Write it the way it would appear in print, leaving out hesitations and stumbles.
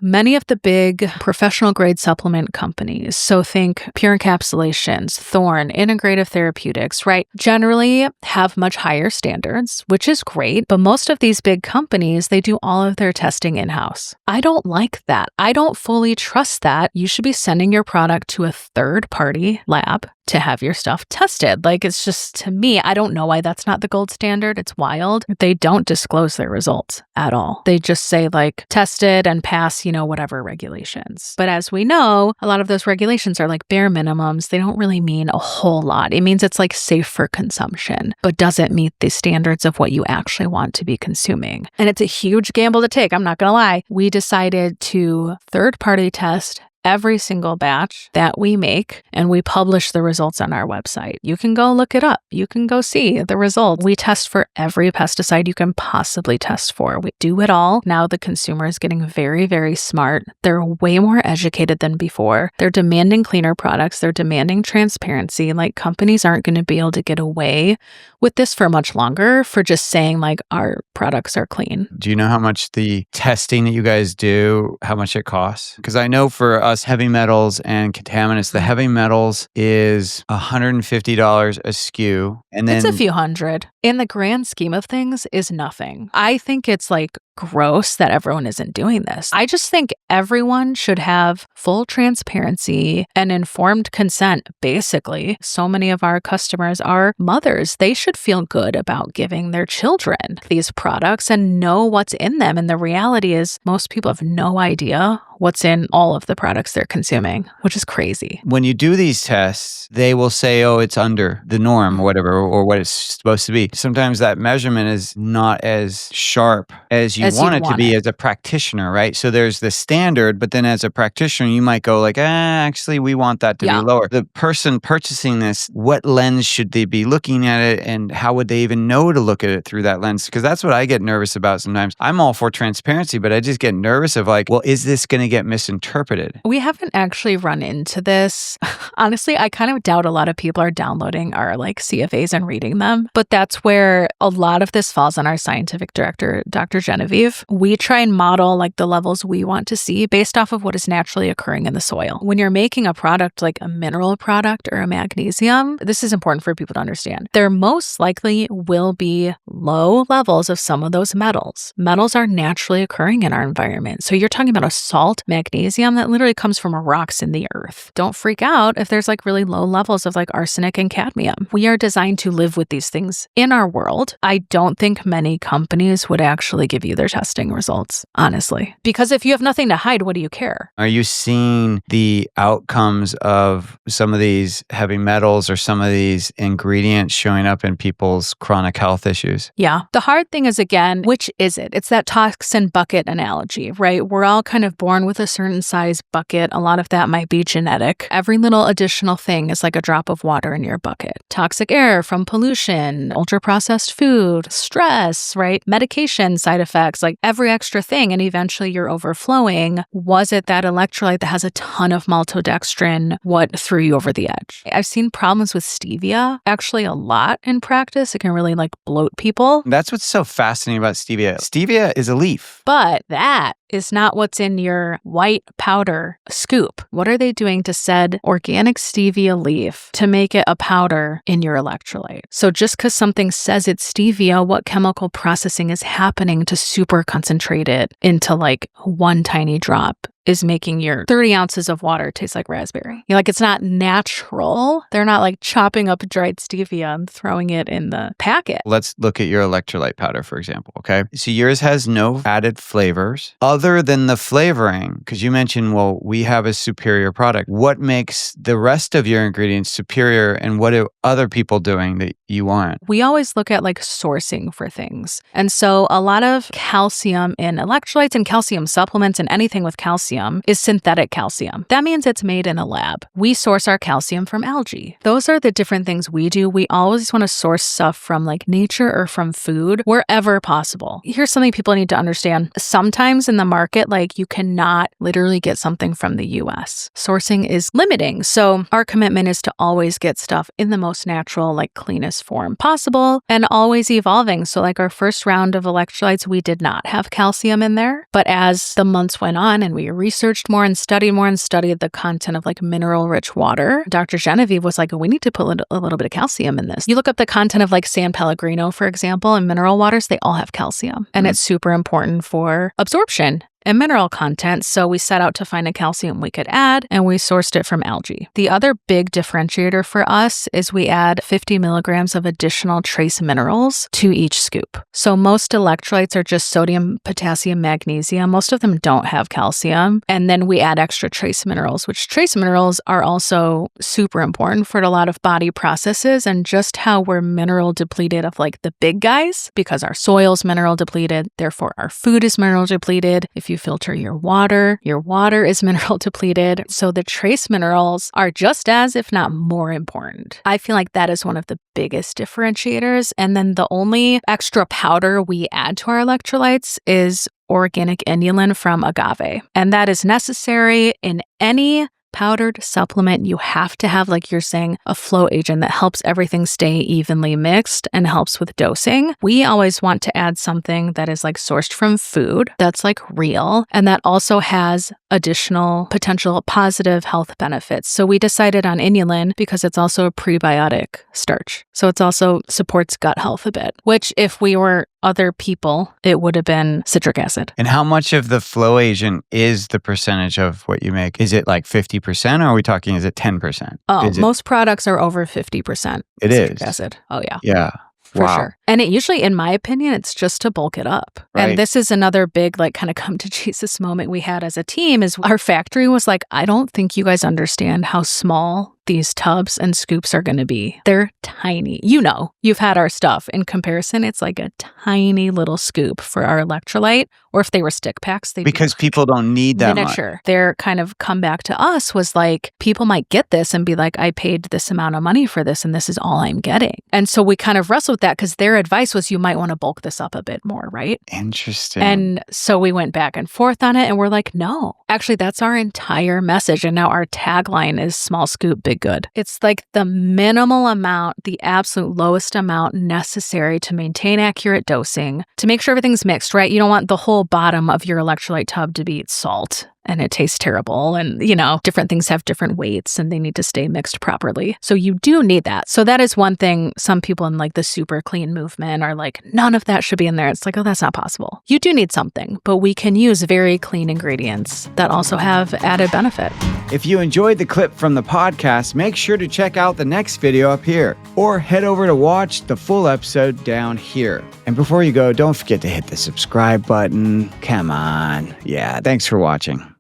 Many of the big professional grade supplement companies, so think Pure Encapsulations, Thorne, Integrative Therapeutics, right, generally have much higher standards, which is great. But most of these big companies, they do all of their testing in-house. I don't like that. I don't fully trust that. You should be sending your product to a third-party lab to have your stuff tested. Like, it's just, to me, I don't know why that's not the gold standard. It's wild. They don't disclose their results at all. They just say like tested and pass, whatever regulations. But as we know, a lot of those regulations are like bare minimums. They don't really mean a whole lot. It means it's like safe for consumption, but doesn't meet the standards of what you actually want to be consuming. And it's a huge gamble to take. I'm not going to lie. We decided to third-party test every single batch that we make, and we publish the results on our website. You can go look it up. You can go see the results. We test for every pesticide you can possibly test for. We do it all. Now the consumer is getting very, very smart. They're way more educated than before. They're demanding cleaner products. They're demanding transparency. Like, companies aren't going to be able to get away with this for much longer for just saying like our products are clean. Do you know how much the testing that you guys do, how much it costs? Because I know for us, heavy metals and contaminants, the heavy metals is $150 a SKU. And then it's a few hundred. In the grand scheme of things, is nothing. I think it's like gross that everyone isn't doing this. I just think everyone should have full transparency and informed consent, basically. So many of our customers are mothers. They should feel good about giving their children these products and know what's in them. And the reality is most people have no idea what's in all of the products they're consuming, which is crazy. When you do these tests, they will say, oh, it's under the norm or whatever, or what it's supposed to be. Sometimes that measurement is not as sharp as you want it to be as a practitioner, right? So there's the standard, but then as a practitioner, you might go like, actually, we want that to be lower. The person purchasing this, what lens should they be looking at it, and how would they even know to look at it through that lens? Because that's what I get nervous about sometimes. I'm all for transparency, but I just get nervous of like, well, is this going to get misinterpreted? We haven't actually run into this. Honestly, I kind of doubt a lot of people are downloading our like CFAs and reading them, but that's where a lot of this falls on our scientific director, Dr. Genevieve. We try and model like the levels we want to see based off of what is naturally occurring in the soil. When you're making a product like a mineral product or a magnesium, this is important for people to understand. There most likely will be low levels of some of those metals. Metals are naturally occurring in our environment. So you're talking about a salt magnesium that literally comes from rocks in the earth. Don't freak out if there's like really low levels of like arsenic and cadmium. We are designed to live with these things in our world. I don't think many companies would actually give you their testing results, honestly. Because if you have nothing to hide, what do you care? Are you seeing the outcomes of some of these heavy metals or some of these ingredients showing up in people's chronic health issues? Yeah. The hard thing is, again, which is it? It's that toxin bucket analogy, right? We're all kind of born with a certain size bucket. A lot of that might be genetic. Every little additional thing is like a drop of water in your bucket. Toxic air from pollution, ultra-processed food, stress, right? Medication side effects, like every extra thing, and eventually you're overflowing. Was it that electrolyte that has a ton of maltodextrin what threw you over the edge? I've seen problems with stevia actually a lot in practice. It can really like bloat people. That's what's so fascinating about stevia. Stevia is a leaf. But that is not what's in your white powder scoop. What are they doing to said organic stevia leaf to make it a powder in your electrolyte? So just because something says it's stevia, what chemical processing is happening to super concentrate it into like one tiny drop is making your 30 ounces of water taste like raspberry. You're like, it's not natural. They're not like chopping up dried stevia and throwing it in the packet. Let's look at your electrolyte powder, for example, okay? So yours has no added flavors other than the flavoring, because you mentioned, well, we have a superior product. What makes the rest of your ingredients superior, and what are other people doing that you aren't? We always look at like sourcing for things. And so a lot of calcium in electrolytes and calcium supplements and anything with calcium calcium is synthetic calcium. That means it's made in a lab. We source our calcium from algae. Those are the different things we do. We always want to source stuff from like nature or from food wherever possible. Here's something people need to understand. Sometimes in the market, like you cannot literally get something from the US. Sourcing is limiting. So our commitment is to always get stuff in the most natural, like cleanest form possible and always evolving. So like our first round of electrolytes, we did not have calcium in there. But as the months went on and we researched more and studied the content of like mineral rich water, Dr. Genevieve was like, we need to put a little bit of calcium in this. You look up the content of like San Pellegrino, for example, and mineral waters, they all have calcium. And it's super important for absorption and mineral content. So we set out to find a calcium we could add, and we sourced it from algae. The other big differentiator for us is we add 50 milligrams of additional trace minerals to each scoop. So most electrolytes are just sodium, potassium, magnesium. Most of them don't have calcium. And then we add extra trace minerals, which trace minerals are also super important for a lot of body processes and just how we're mineral depleted of like the big guys, because our soil's mineral depleted. Therefore, our food is mineral depleted. If you filter your water is mineral depleted. So the trace minerals are just as, if not more important. I feel like that is one of the biggest differentiators. And then the only extra powder we add to our electrolytes is organic inulin from agave. And that is necessary in any powdered supplement. You have to have, like you're saying, a flow agent that helps everything stay evenly mixed and helps with dosing. We always want to add something that is like sourced from food, that's like real, and that also has additional potential positive health benefits. So we decided on inulin because it's also a prebiotic starch. So it's also supports gut health a bit, which if we were other people, it would have been citric acid. And how much of the flow agent is the percentage of what you make? Is it like 50%, or are we talking, is it 10%? Oh, most products are over 50%. It citric is. acid. Oh, yeah. Yeah. For Wow. sure. And it usually, in my opinion, it's just to bulk it up. Right. And this is another big, like, kind of come to Jesus moment we had as a team is our factory was like, I don't think you guys understand how small these tubs and scoops are going to be. They're tiny. You know, you've had our stuff. In comparison, it's like a tiny little scoop for our electrolyte. Or if they were stick packs, they'd because be people don't need that miniature. much. Their kind of comeback to us was like, people might get this and be like, I paid this amount of money for this and this is all I'm getting. And so we kind of wrestled with that because their advice was you might want to bulk this up a bit more, right? Interesting. And so we went back and forth on it and we're like, no, actually that's our entire message. And now our tagline is small scoop, big good. It's like the minimal amount, the absolute lowest amount necessary to maintain accurate dosing, to make sure everything's mixed, right? You don't want the whole bottom of your electrolyte tub to be salt and it tastes terrible. And, you know, different things have different weights and they need to stay mixed properly. So you do need that. So that is one thing some people in like the super clean movement are like, none of that should be in there. It's like, oh, that's not possible. You do need something, but we can use very clean ingredients that also have added benefit. If you enjoyed the clip from the podcast, make sure to check out the next video up here or head over to watch the full episode down here. And before you go, don't forget to hit the subscribe button. Come on. Yeah, thanks for watching.